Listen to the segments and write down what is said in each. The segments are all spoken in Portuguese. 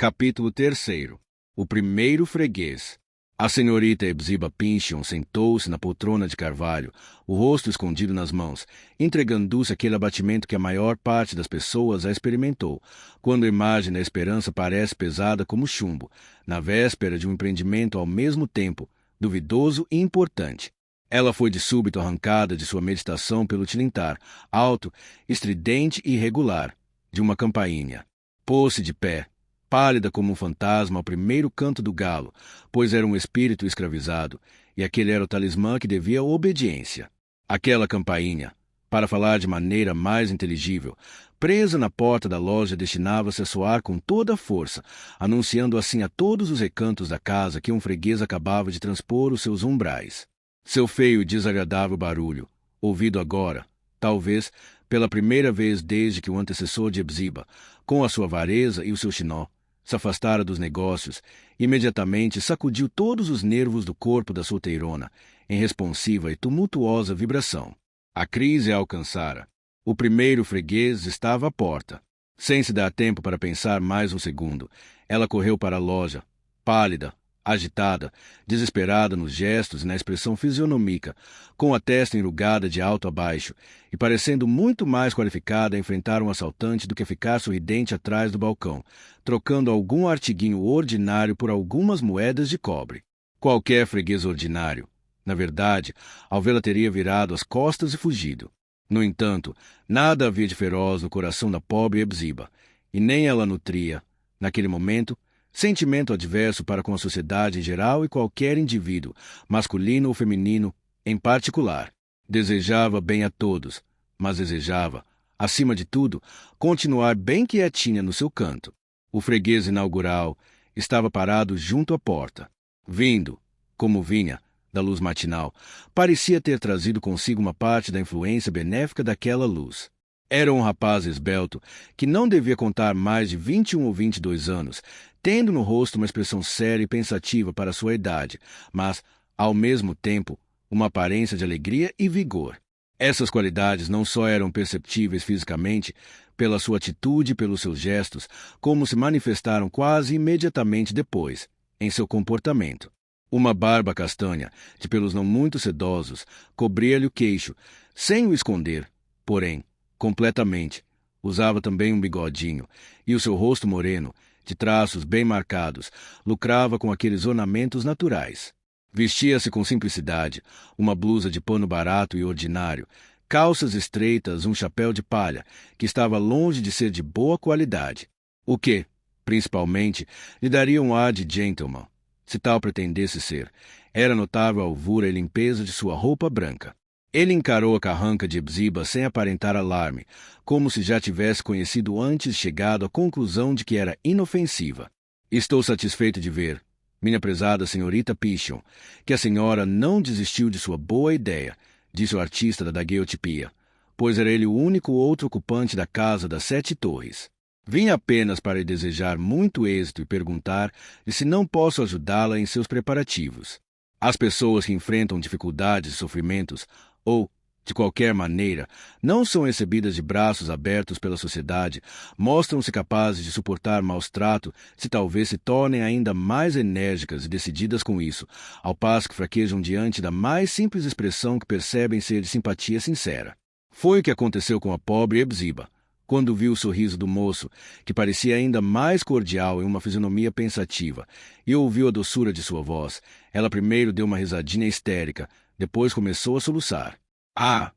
Capítulo 3. O primeiro freguês. A senhorita Hepzibah Pyncheon sentou-se na poltrona de carvalho, o rosto escondido nas mãos, entregando-se àquele abatimento que a maior parte das pessoas a experimentou, quando a imagem da esperança parece pesada como chumbo, na véspera de um empreendimento ao mesmo tempo duvidoso e importante. Ela foi de súbito arrancada de sua meditação pelo tilintar, alto, estridente e irregular, de uma campainha. Pôs-se de pé, pálida como um fantasma ao primeiro canto do galo, pois era um espírito escravizado, e aquele era o talismã que devia obediência. Aquela campainha, para falar de maneira mais inteligível, presa na porta da loja, destinava-se a soar com toda a força, anunciando assim a todos os recantos da casa que um freguês acabava de transpor os seus umbrais. Seu feio e desagradável barulho, ouvido agora, talvez, pela primeira vez desde que o antecessor de Hepzibah, com a sua vareza e o seu chinó, se afastara dos negócios, imediatamente sacudiu todos os nervos do corpo da solteirona, em responsiva e tumultuosa vibração. A crise a alcançara. O primeiro freguês estava à porta. Sem se dar tempo para pensar mais um segundo, ela correu para a loja, pálida, agitada, desesperada nos gestos e na expressão fisionômica, com a testa enrugada de alto a baixo, e parecendo muito mais qualificada a enfrentar um assaltante do que a ficar sorridente atrás do balcão, trocando algum artiguinho ordinário por algumas moedas de cobre. Qualquer freguês ordinário, na verdade, ao vê-la teria virado as costas e fugido. No entanto, nada havia de feroz no coração da pobre Hepzibah, e nem ela nutria, naquele momento, sentimento adverso para com a sociedade em geral e qualquer indivíduo, masculino ou feminino, em particular. Desejava bem a todos, mas desejava, acima de tudo, continuar bem quietinha no seu canto. O freguês inaugural estava parado junto à porta. Vindo, como vinha, da luz matinal, parecia ter trazido consigo uma parte da influência benéfica daquela luz. Era um rapaz esbelto, que não devia contar mais de 21 ou 22 anos, tendo no rosto uma expressão séria e pensativa para sua idade, mas, ao mesmo tempo, uma aparência de alegria e vigor. Essas qualidades não só eram perceptíveis fisicamente, pela sua atitude e pelos seus gestos, como se manifestaram quase imediatamente depois, em seu comportamento. Uma barba castanha, de pelos não muito sedosos, cobria-lhe o queixo, sem o esconder, porém, completamente. Usava também um bigodinho, e o seu rosto moreno, de traços bem marcados, lucrava com aqueles ornamentos naturais. Vestia-se com simplicidade, uma blusa de pano barato e ordinário, calças estreitas, um chapéu de palha, que estava longe de ser de boa qualidade, o que, principalmente, lhe daria um ar de gentleman, se tal pretendesse ser. Era notável a alvura e limpeza de sua roupa branca. Ele encarou a carranca de Hepzibah sem aparentar alarme, como se já tivesse conhecido antes chegado à conclusão de que era inofensiva. Estou satisfeito de ver, minha prezada senhorita Pyncheon, que a senhora não desistiu de sua boa ideia, disse o artista da daguerreotipia, pois era ele o único outro ocupante da casa das 7 torres. Vim apenas para lhe desejar muito êxito e perguntar-lhe se não posso ajudá-la em seus preparativos. As pessoas que enfrentam dificuldades e sofrimentos, ou, de qualquer maneira, não são recebidas de braços abertos pela sociedade, mostram-se capazes de suportar maus tratos se talvez se tornem ainda mais enérgicas e decididas com isso, ao passo que fraquejam diante da mais simples expressão que percebem ser de simpatia sincera. Foi o que aconteceu com a pobre Hepzibah, quando viu o sorriso do moço, que parecia ainda mais cordial em uma fisionomia pensativa, e ouviu a doçura de sua voz. Ela primeiro deu uma risadinha histérica, depois começou a soluçar. — Ah,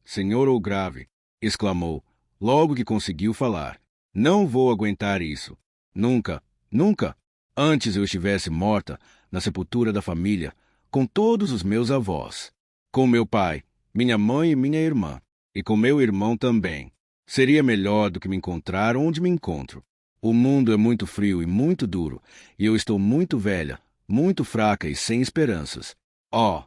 senhor O'Grave! Exclamou, logo que conseguiu falar. — Não vou aguentar isso. Nunca, nunca! Antes eu estivesse morta, na sepultura da família, com todos os meus avós. Com meu pai, minha mãe e minha irmã. E com meu irmão também. Seria melhor do que me encontrar onde me encontro. O mundo é muito frio e muito duro, e eu estou muito velha, muito fraca e sem esperanças. — Oh,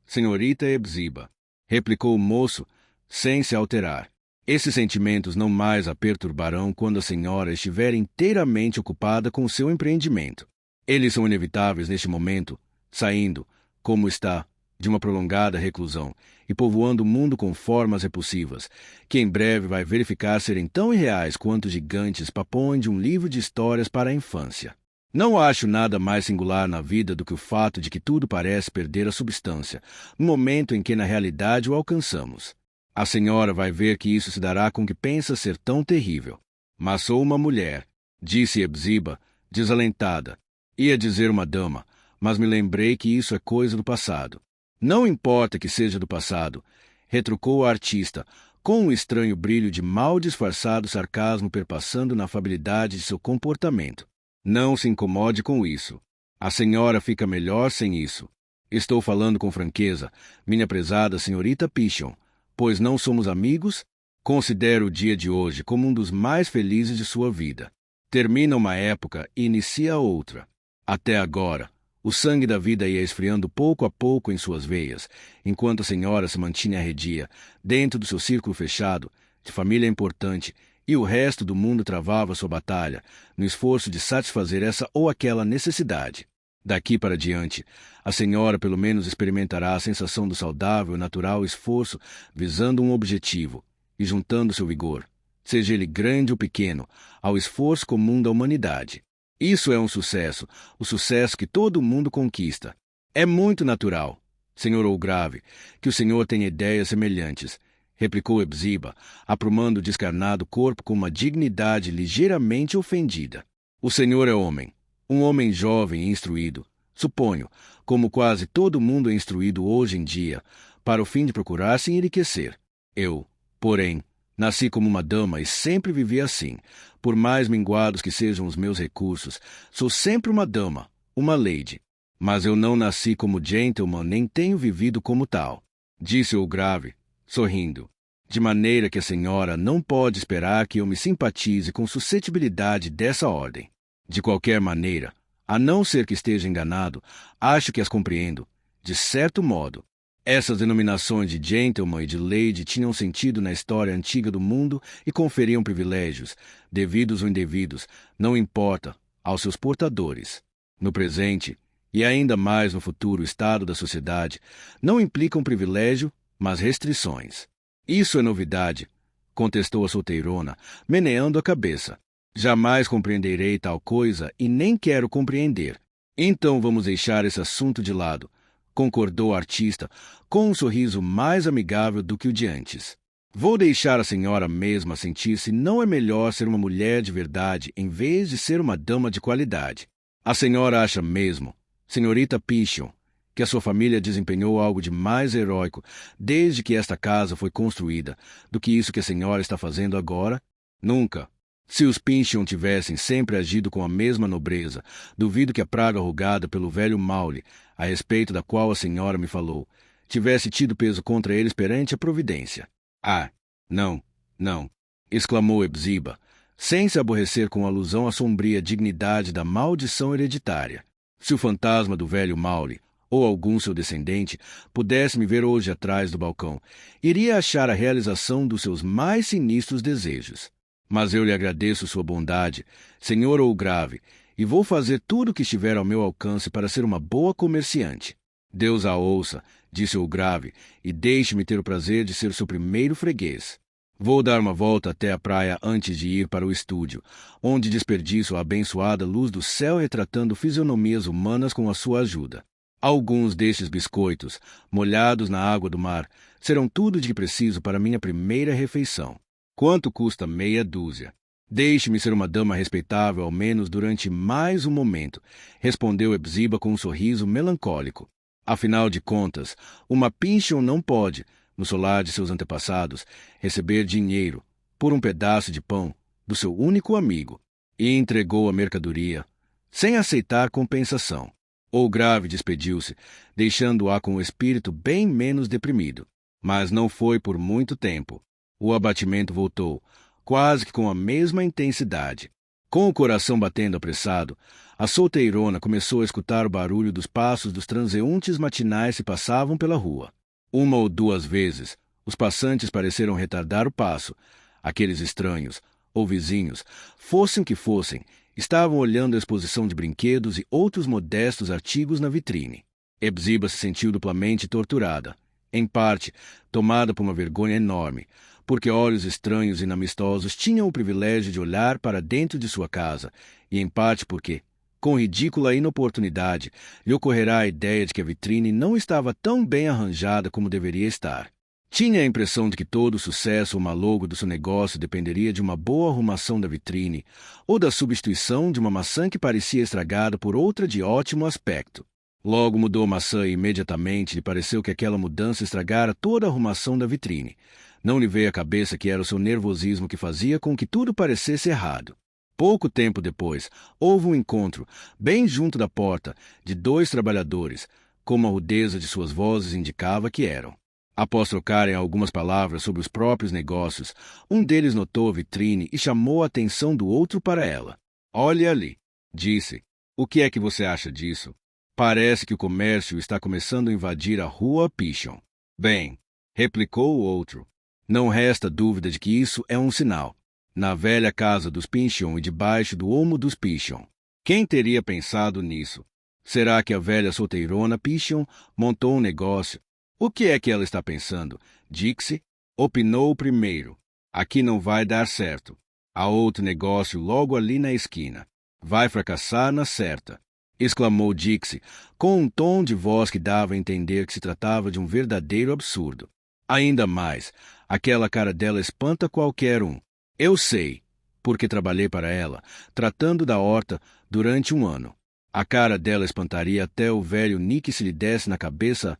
senhorita Hepzibah! Replicou o moço, sem se alterar. Esses sentimentos não mais a perturbarão quando a senhora estiver inteiramente ocupada com o seu empreendimento. Eles são inevitáveis neste momento, saindo, como está, de uma prolongada reclusão, e povoando o mundo com formas repulsivas, que em breve vai verificar serem tão irreais quanto gigantes papões de um livro de histórias para a infância. Não acho nada mais singular na vida do que o fato de que tudo parece perder a substância, no momento em que na realidade o alcançamos. A senhora vai ver que isso se dará com o que pensa ser tão terrível. Mas sou uma mulher, disse Hepzibah, desalentada. Ia dizer uma dama, mas me lembrei que isso é coisa do passado. Não importa que seja do passado, retrucou a artista, com um estranho brilho de mal disfarçado sarcasmo perpassando na afabilidade de seu comportamento. Não se incomode com isso. A senhora fica melhor sem isso. Estou falando com franqueza, minha prezada senhorita Pishon, pois não somos amigos? Considero o dia de hoje como um dos mais felizes de sua vida. Termina uma época e inicia outra. Até agora, o sangue da vida ia esfriando pouco a pouco em suas veias, enquanto a senhora se mantinha arredia, dentro do seu círculo fechado, de família importante, e o resto do mundo travava sua batalha, no esforço de satisfazer essa ou aquela necessidade. Daqui para diante, a senhora pelo menos experimentará a sensação do saudável e natural esforço visando um objetivo, e juntando seu vigor, seja ele grande ou pequeno, ao esforço comum da humanidade. Isso é um sucesso, o sucesso que todo mundo conquista. É muito natural, senhor Olgrave, que o senhor tenha ideias semelhantes, replicou Hepzibah, aprumando o descarnado corpo com uma dignidade ligeiramente ofendida. O senhor é homem, um homem jovem e instruído, suponho, como quase todo mundo é instruído hoje em dia, para o fim de procurar se enriquecer. Eu, porém, nasci como uma dama e sempre vivi assim. Por mais minguados que sejam os meus recursos, sou sempre uma dama, uma lady. Mas eu não nasci como gentleman nem tenho vivido como tal, disse o grave, sorrindo. De maneira que a senhora não pode esperar que eu me simpatize com suscetibilidade dessa ordem. De qualquer maneira, a não ser que esteja enganado, acho que as compreendo, de certo modo. Essas denominações de gentleman e de lady tinham sentido na história antiga do mundo e conferiam privilégios, devidos ou indevidos, não importa, aos seus portadores. No presente, e ainda mais no futuro estado da sociedade, não implicam privilégio, mas restrições. Isso é novidade, contestou a solteirona, meneando a cabeça. Jamais compreenderei tal coisa e nem quero compreender. Então vamos deixar esse assunto de lado, concordou a artista, com um sorriso mais amigável do que o de antes. Vou deixar a senhora mesma sentir se não é melhor ser uma mulher de verdade em vez de ser uma dama de qualidade. A senhora acha mesmo, senhorita Pishon, que a sua família desempenhou algo de mais heróico desde que esta casa foi construída, do que isso que a senhora está fazendo agora? Nunca. Se os Pynchon tivessem sempre agido com a mesma nobreza, duvido que a praga rogada pelo velho Maury, a respeito da qual a senhora me falou, tivesse tido peso contra eles perante a providência. Ah, não, não, exclamou Hepzibah, sem se aborrecer com alusão à sombria dignidade da maldição hereditária. Se o fantasma do velho Maury, ou algum seu descendente, pudesse me ver hoje atrás do balcão, iria achar a realização dos seus mais sinistros desejos. Mas eu lhe agradeço sua bondade, senhor Olgrave, e vou fazer tudo o que estiver ao meu alcance para ser uma boa comerciante. Deus a ouça, disse Olgrave, e deixe-me ter o prazer de ser seu primeiro freguês. Vou dar uma volta até a praia antes de ir para o estúdio, onde desperdiço a abençoada luz do céu retratando fisionomias humanas com a sua ajuda. Alguns destes biscoitos, molhados na água do mar, serão tudo de que preciso para minha primeira refeição. Quanto custa meia dúzia? Deixe-me ser uma dama respeitável ao menos durante mais um momento, respondeu Hepzibah com um sorriso melancólico. Afinal de contas, uma Pynchon não pode, no solar de seus antepassados, receber dinheiro por um pedaço de pão do seu único amigo, e entregou a mercadoria, sem aceitar compensação. Olgrave despediu-se, deixando-a com o espírito bem menos deprimido. Mas não foi por muito tempo. O abatimento voltou, quase que com a mesma intensidade. Com o coração batendo apressado, a solteirona começou a escutar o barulho dos passos dos transeuntes matinais que passavam pela rua. Uma ou duas vezes, os passantes pareceram retardar o passo. Aqueles estranhos, ou vizinhos, fossem o que fossem, estavam olhando a exposição de brinquedos e outros modestos artigos na vitrine. Hepzibah se sentiu duplamente torturada, em parte, tomada por uma vergonha enorme, porque olhos estranhos e inamistosos tinham o privilégio de olhar para dentro de sua casa, e em parte porque, com ridícula inoportunidade, lhe ocorrerá a ideia de que a vitrine não estava tão bem arranjada como deveria estar. Tinha a impressão de que todo o sucesso ou malogro do seu negócio dependeria de uma boa arrumação da vitrine, ou da substituição de uma maçã que parecia estragada por outra de ótimo aspecto. Logo mudou a maçã e imediatamente lhe pareceu que aquela mudança estragara toda a arrumação da vitrine. Não lhe veio à cabeça que era o seu nervosismo que fazia com que tudo parecesse errado. Pouco tempo depois, houve um encontro, bem junto da porta, de 2 trabalhadores, como a rudeza de suas vozes indicava que eram. Após trocarem algumas palavras sobre os próprios negócios, um deles notou a vitrine e chamou a atenção do outro para ela. "Olhe ali", disse. "O que é que você acha disso? Parece que o comércio está começando a invadir a rua Pishon." "Bem", replicou o outro, "não resta dúvida de que isso é um sinal. Na velha casa dos Pishon e debaixo do olmo dos Pishon. Quem teria pensado nisso? Será que a velha solteirona Pishon montou um negócio? O que é que ela está pensando?" Dixie opinou o primeiro. "Aqui não vai dar certo. Há outro negócio logo ali na esquina. Vai fracassar na certa", exclamou Dixie, com um tom de voz que dava a entender que se tratava de um verdadeiro absurdo. "Ainda mais, aquela cara dela espanta qualquer um. Eu sei, porque trabalhei para ela, tratando da horta durante 1 ano. A cara dela espantaria até o velho Nick se lhe desse na cabeça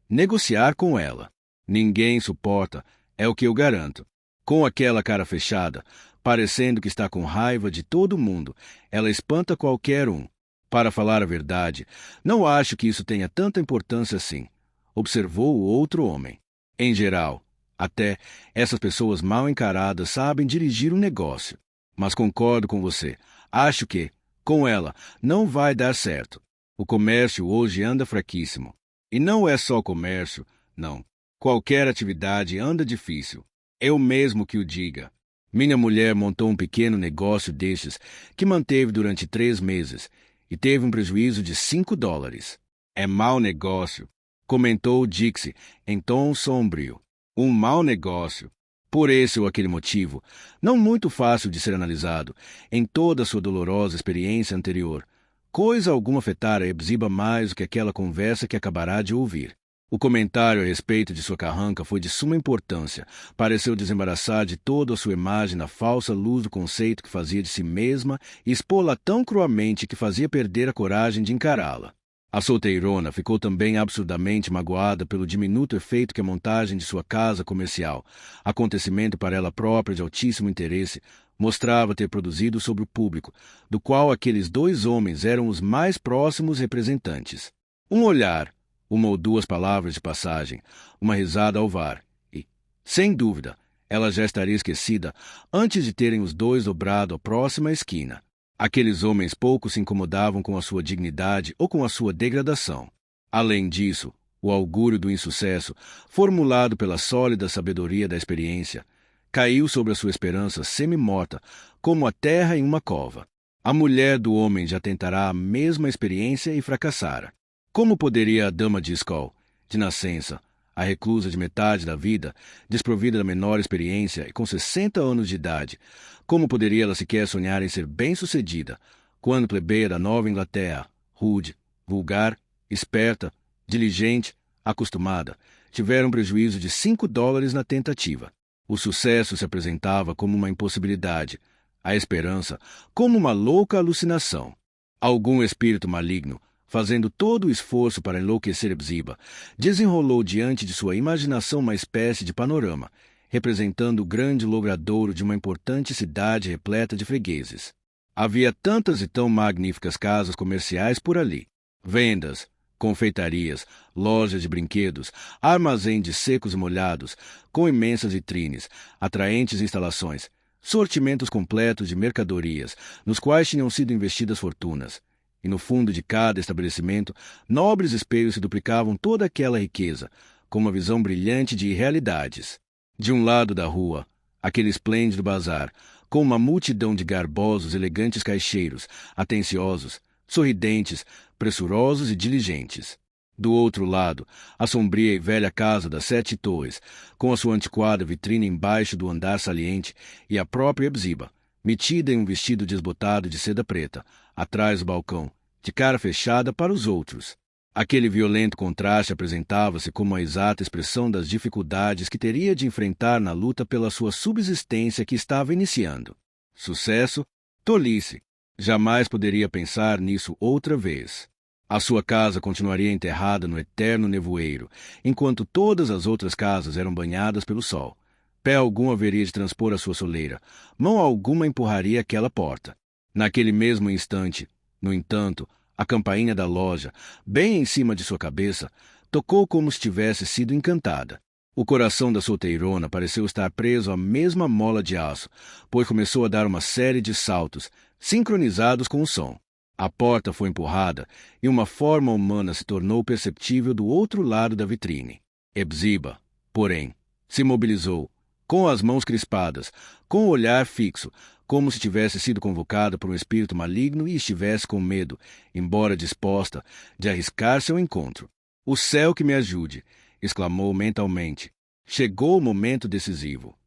negociar com ela. Ninguém suporta, é o que eu garanto. Com aquela cara fechada, parecendo que está com raiva de todo mundo, ela espanta qualquer um. Para falar a verdade, não acho que isso tenha tanta importância assim", observou o outro homem. "Em geral, até essas pessoas mal encaradas sabem dirigir um negócio. Mas concordo com você. Acho que, com ela, não vai dar certo. O comércio hoje anda fraquíssimo. E não é só comércio, não. Qualquer atividade anda difícil. Eu mesmo que o diga. Minha mulher montou um pequeno negócio destes que manteve durante 3 meses e teve um prejuízo de $5. É mau negócio", comentou Dixie em tom sombrio. "Um mau negócio. Por esse ou aquele motivo, não muito fácil de ser analisado, em toda a sua dolorosa experiência anterior, coisa alguma afetara Hepzibah mais do que aquela conversa que acabará de ouvir. O comentário a respeito de sua carranca foi de suma importância. Pareceu desembaraçar de toda a sua imagem na falsa luz do conceito que fazia de si mesma e expô-la tão cruelmente que fazia perder a coragem de encará-la. A solteirona ficou também absurdamente magoada pelo diminuto efeito que a montagem de sua casa comercial, acontecimento para ela própria de altíssimo interesse, mostrava ter produzido sobre o público, do qual aqueles 2 homens eram os mais próximos representantes. Um olhar, 1 ou 2 palavras de passagem, uma risada ao var, e, sem dúvida, ela já estaria esquecida antes de terem os 2 dobrado a próxima esquina. Aqueles homens pouco se incomodavam com a sua dignidade ou com a sua degradação. Além disso, o augúrio do insucesso, formulado pela sólida sabedoria da experiência, caiu sobre a sua esperança semi-morta, como a terra em uma cova. A mulher do homem já tentará a mesma experiência e fracassara. Como poderia a dama de Skoll, de nascença, a reclusa de metade da vida, desprovida da menor experiência e com 60 anos de idade, como poderia ela sequer sonhar em ser bem-sucedida, quando plebeia da Nova Inglaterra, rude, vulgar, esperta, diligente, acostumada, tivera um prejuízo de $5 na tentativa. O sucesso se apresentava como uma impossibilidade, a esperança como uma louca alucinação. Algum espírito maligno, fazendo todo o esforço para enlouquecer Hepzibah, desenrolou diante de sua imaginação uma espécie de panorama, representando o grande logradouro de uma importante cidade repleta de fregueses. Havia tantas e tão magníficas casas comerciais por ali. Vendas, confeitarias, lojas de brinquedos, armazém de secos e molhados, com imensas vitrines, atraentes instalações, sortimentos completos de mercadorias, nos quais tinham sido investidas fortunas. E no fundo de cada estabelecimento, nobres espelhos se duplicavam toda aquela riqueza, com uma visão brilhante de irrealidades. De um lado da rua, aquele esplêndido bazar, com uma multidão de garbosos, elegantes caixeiros, atenciosos, sorridentes, pressurosos e diligentes. Do outro lado, a sombria e velha casa das 7 torres, com a sua antiquada vitrine embaixo do andar saliente, e a própria Hepzibah, metida em um vestido desbotado de seda preta, atrás do balcão, de cara fechada para os outros. Aquele violento contraste apresentava-se como a exata expressão das dificuldades que teria de enfrentar na luta pela sua subsistência que estava iniciando. Sucesso? Tolice! Jamais poderia pensar nisso outra vez. A sua casa continuaria enterrada no eterno nevoeiro, enquanto todas as outras casas eram banhadas pelo sol. Pé algum haveria de transpor a sua soleira, mão alguma empurraria aquela porta. Naquele mesmo instante, no entanto, a campainha da loja, bem em cima de sua cabeça, tocou como se tivesse sido encantada. O coração da solteirona pareceu estar preso à mesma mola de aço, pois começou a dar uma série de saltos, sincronizados com o som. A porta foi empurrada e uma forma humana se tornou perceptível do outro lado da vitrine. Hepzibah, porém, se mobilizou, com as mãos crispadas, com o olhar fixo, como se tivesse sido convocada por um espírito maligno e estivesse com medo, embora disposta, de arriscar-se ao encontro. "O céu que me ajude!" exclamou mentalmente. Chegou o momento decisivo.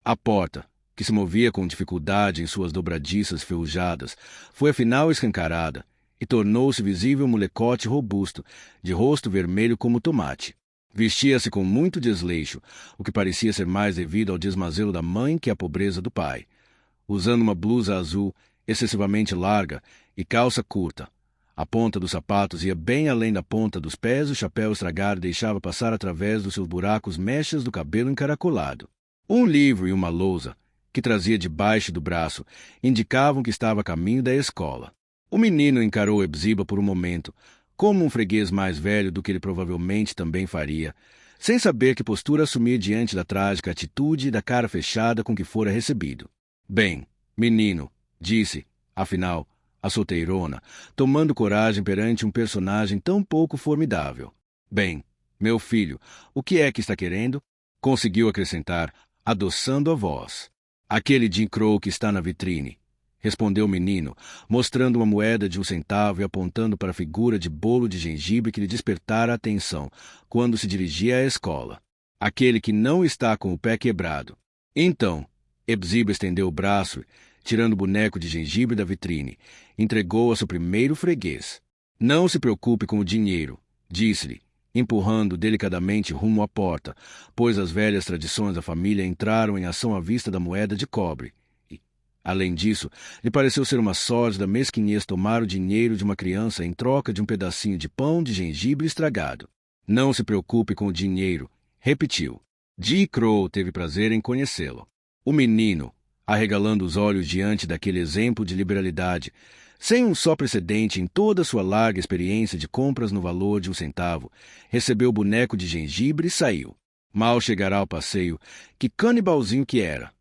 A porta, que se movia com dificuldade em suas dobradiças ferrujadas, foi afinal escancarada e tornou-se visível um molecote robusto, de rosto vermelho como tomate. Vestia-se com muito desleixo, o que parecia ser mais devido ao desmazelo da mãe que à pobreza do pai. Usando uma blusa azul, excessivamente larga, e calça curta. A ponta dos sapatos ia bem além da ponta dos pés, o chapéu estragado deixava passar através dos seus buracos mechas do cabelo encaracolado. Um livro e uma lousa, que trazia debaixo do braço, indicavam que estava a caminho da escola. O menino encarou Hepzibah por um momento, como um freguês mais velho do que ele provavelmente também faria, sem saber que postura assumir diante da trágica atitude e da cara fechada com que fora recebido. "Bem, menino", disse, afinal, a solteirona, tomando coragem perante um personagem tão pouco formidável. "Bem, meu filho, o que é que está querendo?" Conseguiu acrescentar, adoçando a voz. "Aquele Jim Crow que está na vitrine", respondeu o menino, mostrando uma moeda de 1 centavo e apontando para a figura de bolo de gengibre que lhe despertara a atenção quando se dirigia à escola. "Aquele que não está com o pé quebrado." Então, Hepzibah estendeu o braço, tirando o boneco de gengibre da vitrine, entregou a seu primeiro freguês. "Não se preocupe com o dinheiro", disse-lhe, empurrando delicadamente rumo à porta, pois as velhas tradições da família entraram em ação à vista da moeda de cobre. E, além disso, lhe pareceu ser uma sórdida mesquinhez tomar o dinheiro de uma criança em troca de um pedacinho de pão de gengibre estragado. "Não se preocupe com o dinheiro", repetiu. Jim Crow teve prazer em conhecê-lo. O menino, arregalando os olhos diante daquele exemplo de liberalidade, sem um só precedente em toda sua larga experiência de compras no valor de 1 centavo, recebeu o boneco de gengibre e saiu. Mal chegará ao passeio, que canibalzinho que era!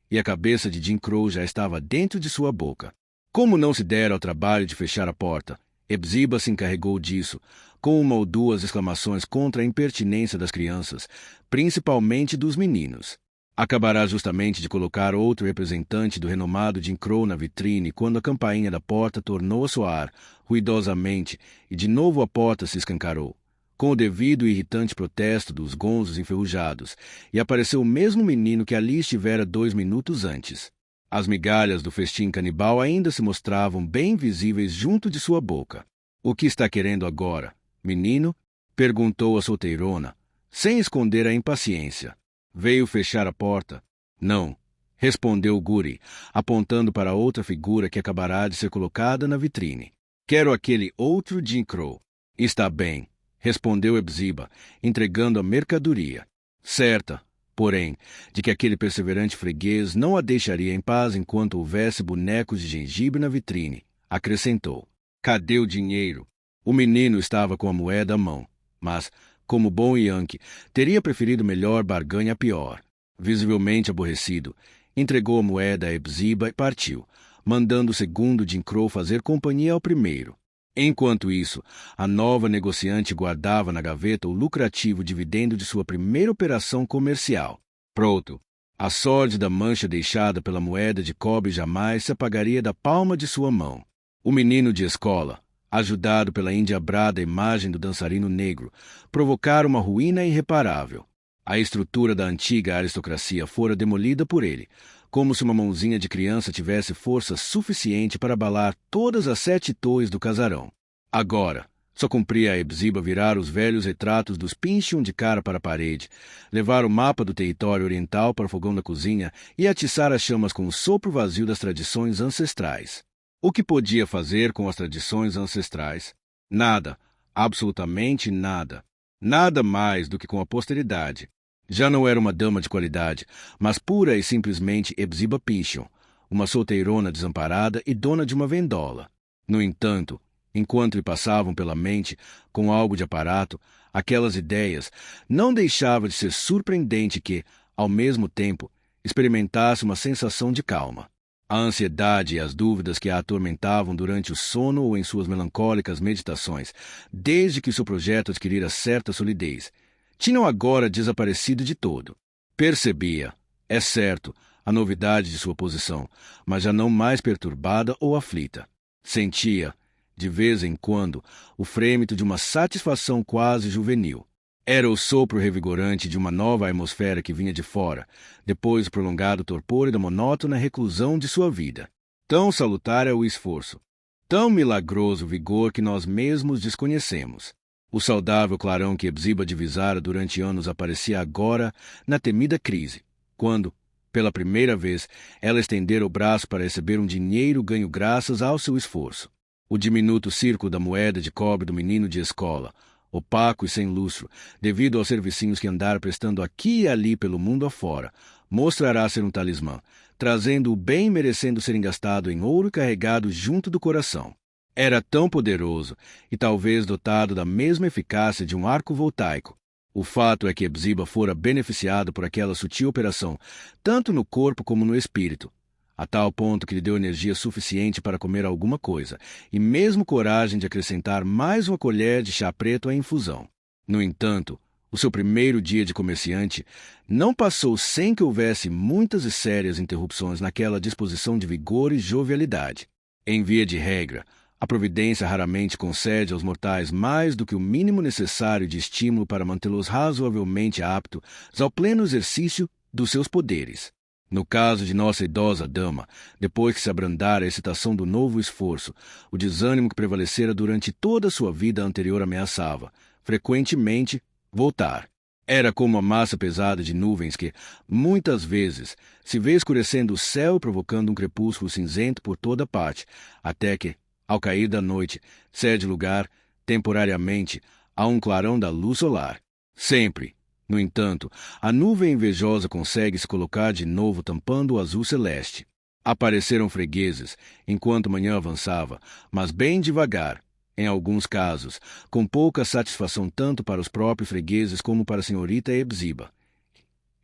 E a cabeça de Jim Crow já estava dentro de sua boca. Como não se dera ao trabalho de fechar a porta, Hepzibah se encarregou disso, com 1 ou 2 exclamações contra a impertinência das crianças, principalmente dos meninos. Acabará justamente de colocar outro representante do renomado Jim Crow na vitrine quando a campainha da porta tornou a soar, ruidosamente, e de novo a porta se escancarou, com o devido e irritante protesto dos gonzos enferrujados, e apareceu o mesmo menino que ali estivera 2 minutos antes. As migalhas do festim canibal ainda se mostravam bem visíveis junto de sua boca. "O que está querendo agora, menino?" perguntou a solteirona, sem esconder a impaciência. "Veio fechar a porta?" "Não", respondeu Guri, apontando para outra figura que acabará de ser colocada na vitrine. "Quero aquele outro Jim Crow." "Está bem", respondeu Hepzibah, entregando a mercadoria. Certa, porém, de que aquele perseverante freguês não a deixaria em paz enquanto houvesse bonecos de gengibre na vitrine, acrescentou. "Cadê o dinheiro?" O menino estava com a moeda à mão, mas, como bom Yankee, teria preferido melhor barganha a pior. Visivelmente aborrecido, entregou a moeda a Hepzibah e partiu, mandando o segundo Jim Crow fazer companhia ao primeiro. Enquanto isso, a nova negociante guardava na gaveta o lucrativo dividendo de sua primeira operação comercial. Pronto! A sórdida mancha deixada pela moeda de cobre jamais se apagaria da palma de sua mão. O menino de escola, ajudado pela endiabrada imagem do dançarino negro, provocara uma ruína irreparável. A estrutura da antiga aristocracia fora demolida por ele, como se uma mãozinha de criança tivesse força suficiente para abalar todas as 7 torres do casarão. Agora, só cumpria a Hepzibah virar os velhos retratos dos Pynchon de cara para a parede, levar o mapa do território oriental para o fogão da cozinha e atiçar as chamas com o sopro vazio das tradições ancestrais. O que podia fazer com as tradições ancestrais? Nada, absolutamente nada. Nada mais do que com a posteridade. Já não era uma dama de qualidade, mas pura e simplesmente Hepzibah Pynchon, uma solteirona desamparada e dona de uma vendola. No entanto, enquanto lhe passavam pela mente, com algo de aparato, aquelas ideias, não deixava de ser surpreendente que, ao mesmo tempo, experimentasse uma sensação de calma. A ansiedade e as dúvidas que a atormentavam durante o sono ou em suas melancólicas meditações, desde que seu projeto adquirira certa solidez, tinham agora desaparecido de todo. Percebia, é certo, a novidade de sua posição, mas já não mais perturbada ou aflita. Sentia, de vez em quando, o frêmito de uma satisfação quase juvenil. Era o sopro revigorante de uma nova atmosfera que vinha de fora, depois do prolongado torpor e da monótona reclusão de sua vida. Tão salutar é o esforço, tão milagroso o vigor que nós mesmos desconhecemos. O saudável clarão que Hepzibah divisara durante anos aparecia agora na temida crise, quando, pela primeira vez, ela estendera o braço para receber um dinheiro ganho graças ao seu esforço. O diminuto círculo da moeda de cobre do menino de escola, opaco e sem lustro, devido aos servicinhos que andara prestando aqui e ali pelo mundo afora, mostrará ser um talismã, trazendo o bem merecendo ser engastado em ouro carregado junto do coração. Era tão poderoso e talvez dotado da mesma eficácia de um arco voltaico. O fato é que Hepzibah fora beneficiado por aquela sutil operação, tanto no corpo como no espírito, a tal ponto que lhe deu energia suficiente para comer alguma coisa, e mesmo coragem de acrescentar mais uma colher de chá preto à infusão. No entanto, o seu primeiro dia de comerciante não passou sem que houvesse muitas e sérias interrupções naquela disposição de vigor e jovialidade. Em via de regra, a providência raramente concede aos mortais mais do que o mínimo necessário de estímulo para mantê-los razoavelmente aptos ao pleno exercício dos seus poderes. No caso de nossa idosa dama, depois que se abrandara a excitação do novo esforço, o desânimo que prevalecera durante toda a sua vida anterior ameaçava, frequentemente, voltar. Era como a massa pesada de nuvens que, muitas vezes, se vê escurecendo o céu e provocando um crepúsculo cinzento por toda parte, até que, ao cair da noite, cede lugar, temporariamente, a um clarão da luz solar. Sempre, no entanto, a nuvem invejosa consegue se colocar de novo tampando o azul celeste. Apareceram fregueses, enquanto a manhã avançava, mas bem devagar, em alguns casos, com pouca satisfação tanto para os próprios fregueses como para a senhorita Hepzibah.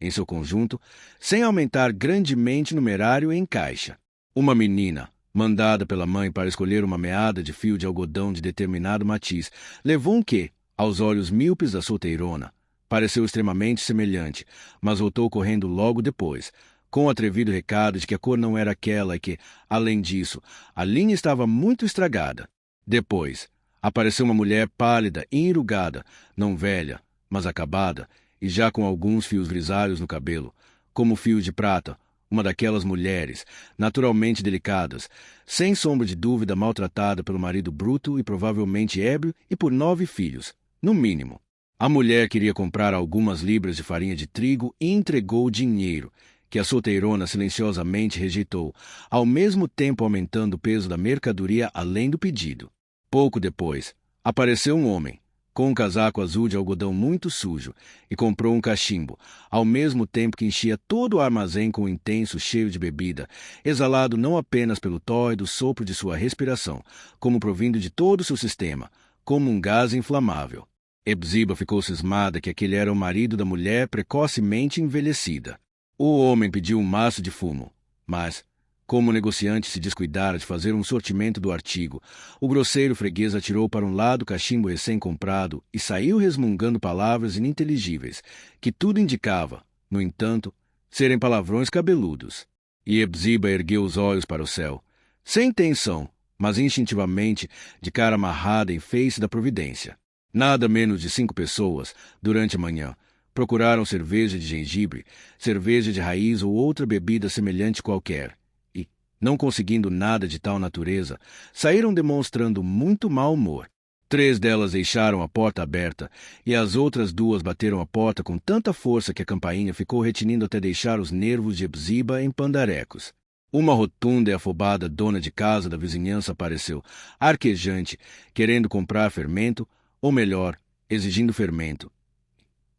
Em seu conjunto, sem aumentar grandemente numerário em caixa. Uma menina, mandada pela mãe para escolher uma meada de fio de algodão de determinado matiz, levou um que, aos olhos míopes da solteirona, pareceu extremamente semelhante, mas voltou correndo logo depois, com o atrevido recado de que a cor não era aquela e que, além disso, a linha estava muito estragada. Depois, apareceu uma mulher pálida e enrugada, não velha, mas acabada, e já com alguns fios grisalhos no cabelo, como fios de prata, uma daquelas mulheres, naturalmente delicadas, sem sombra de dúvida maltratada pelo marido bruto e provavelmente ébrio e por 9 filhos, no mínimo. A mulher queria comprar algumas libras de farinha de trigo e entregou o dinheiro, que a solteirona silenciosamente rejeitou, ao mesmo tempo aumentando o peso da mercadoria além do pedido. Pouco depois, apareceu um homem, com um casaco azul de algodão muito sujo, e comprou um cachimbo, ao mesmo tempo que enchia todo o armazém com um intenso cheiro de bebida, exalado não apenas pelo tórrido sopro de sua respiração, como provindo de todo o seu sistema, como um gás inflamável. Hepzibah ficou cismada que aquele era o marido da mulher precocemente envelhecida. O homem pediu um maço de fumo, mas, como o negociante se descuidara de fazer um sortimento do artigo, o grosseiro freguês atirou para um lado o cachimbo recém-comprado e saiu resmungando palavras ininteligíveis, que tudo indicava, no entanto, serem palavrões cabeludos. E Hepzibah ergueu os olhos para o céu, sem intenção, mas instintivamente de cara amarrada em face da providência. Nada menos de 5 pessoas, durante a manhã, procuraram cerveja de gengibre, cerveja de raiz ou outra bebida semelhante qualquer, e, não conseguindo nada de tal natureza, saíram demonstrando muito mau humor. 3 delas deixaram a porta aberta, e as outras 2 bateram a porta com tanta força que a campainha ficou retinindo até deixar os nervos de Hepziba em pandarecos. Uma rotunda e afobada dona de casa da vizinhança apareceu, arquejante, querendo comprar fermento, ou melhor, exigindo fermento.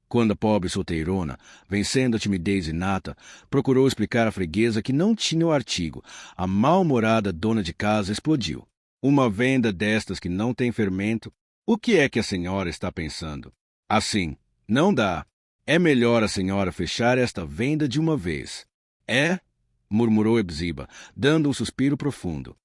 Quando a pobre solteirona, vencendo a timidez inata, procurou explicar à freguesa que não tinha o artigo, a mal-humorada dona de casa explodiu. Uma venda destas que não tem fermento? O que é que a senhora está pensando? Assim, não dá. É melhor a senhora fechar esta venda de uma vez. É? Murmurou Hepziba, dando um suspiro profundo.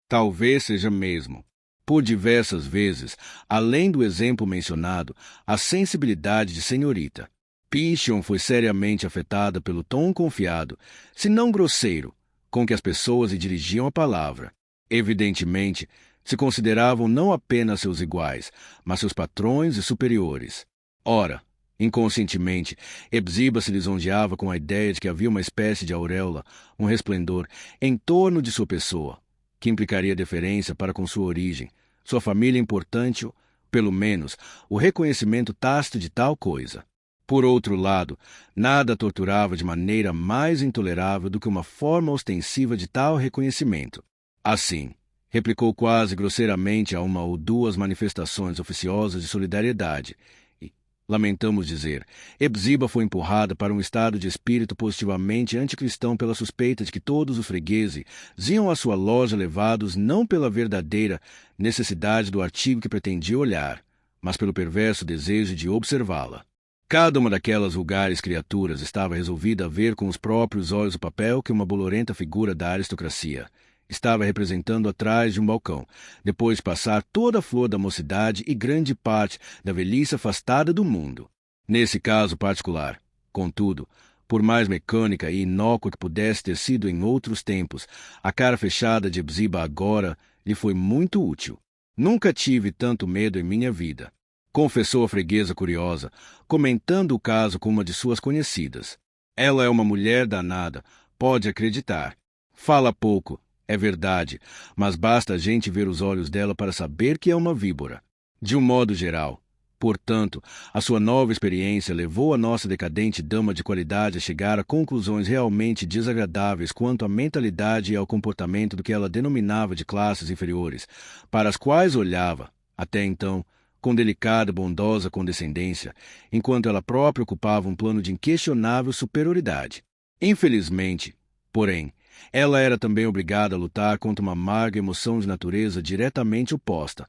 Talvez seja mesmo. Por diversas vezes, além do exemplo mencionado, a sensibilidade de senhorita Pyncheon foi seriamente afetada pelo tom confiado, se não grosseiro, com que as pessoas lhe dirigiam a palavra. Evidentemente, se consideravam não apenas seus iguais, mas seus patrões e superiores. Ora, inconscientemente, Hepziba se lisonjeava com a ideia de que havia uma espécie de auréola, um resplendor, em torno de sua pessoa, que implicaria deferência para com sua origem, sua família importante, ou, pelo menos, o reconhecimento tácito de tal coisa. Por outro lado, nada a torturava de maneira mais intolerável do que uma forma ostensiva de tal reconhecimento. Assim, replicou quase grosseiramente a uma ou 2 manifestações oficiosas de solidariedade, e, lamentamos dizer, Hepziba foi empurrada para um estado de espírito positivamente anticristão pela suspeita de que todos os fregueses iam à sua loja levados não pela verdadeira necessidade do artigo que pretendia olhar, mas pelo perverso desejo de observá-la. Cada uma daquelas vulgares criaturas estava resolvida a ver com os próprios olhos o papel que uma bolorenta figura da aristocracia estava representando atrás de um balcão, depois de passar toda a flor da mocidade e grande parte da velhice afastada do mundo. Nesse caso particular, contudo, por mais mecânica e inócua que pudesse ter sido em outros tempos, a cara fechada de Hepziba agora lhe foi muito útil. Nunca tive tanto medo em minha vida, confessou a freguesa curiosa, comentando o caso com uma de suas conhecidas. Ela é uma mulher danada, pode acreditar. Fala pouco, é verdade, mas basta a gente ver os olhos dela para saber que é uma víbora. De um modo geral, portanto, a sua nova experiência levou a nossa decadente dama de qualidade a chegar a conclusões realmente desagradáveis quanto à mentalidade e ao comportamento do que ela denominava de classes inferiores, para as quais olhava, até então, com delicada e bondosa condescendência, enquanto ela própria ocupava um plano de inquestionável superioridade. Infelizmente, porém, ela era também obrigada a lutar contra uma amarga emoção de natureza diretamente oposta,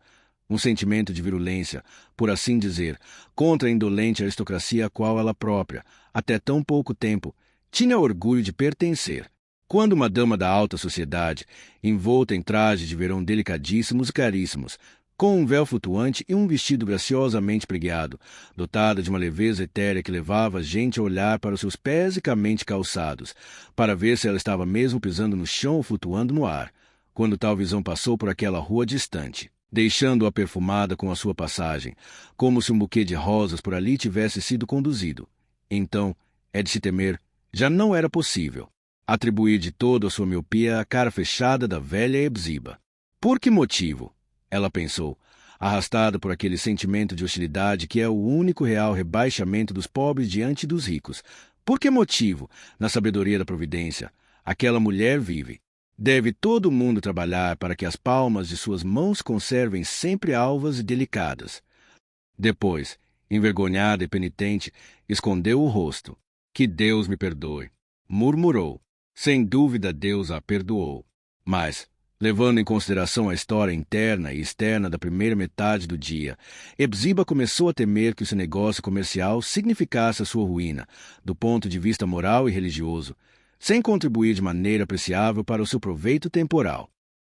um sentimento de virulência, por assim dizer, contra a indolente aristocracia a qual ela própria, até tão pouco tempo, tinha orgulho de pertencer. Quando uma dama da alta sociedade, envolta em trajes de verão delicadíssimos e caríssimos, com um véu flutuante e um vestido graciosamente pregueado, dotada de uma leveza etérea que levava a gente a olhar para os seus pés ricamente calçados, para ver se ela estava mesmo pisando no chão ou flutuando no ar, quando tal visão passou por aquela rua distante, deixando-a perfumada com a sua passagem, como se um buquê de rosas por ali tivesse sido conduzido. Então, é de se temer, já não era possível atribuir de todo a sua miopia à cara fechada da velha Hepziba. Por que motivo? Ela pensou, arrastada por aquele sentimento de hostilidade que é o único real rebaixamento dos pobres diante dos ricos. Por que motivo, na sabedoria da providência, aquela mulher vive? Deve todo mundo trabalhar para que as palmas de suas mãos conservem sempre alvas e delicadas. Depois, envergonhada e penitente, escondeu o rosto. Que Deus me perdoe, murmurou. Sem dúvida Deus a perdoou. Mas, levando em consideração a história interna e externa da primeira metade do dia, Hepziba começou a temer que o seu negócio comercial significasse a sua ruína, do ponto de vista moral e religioso, sem contribuir de maneira apreciável para o seu proveito temporal.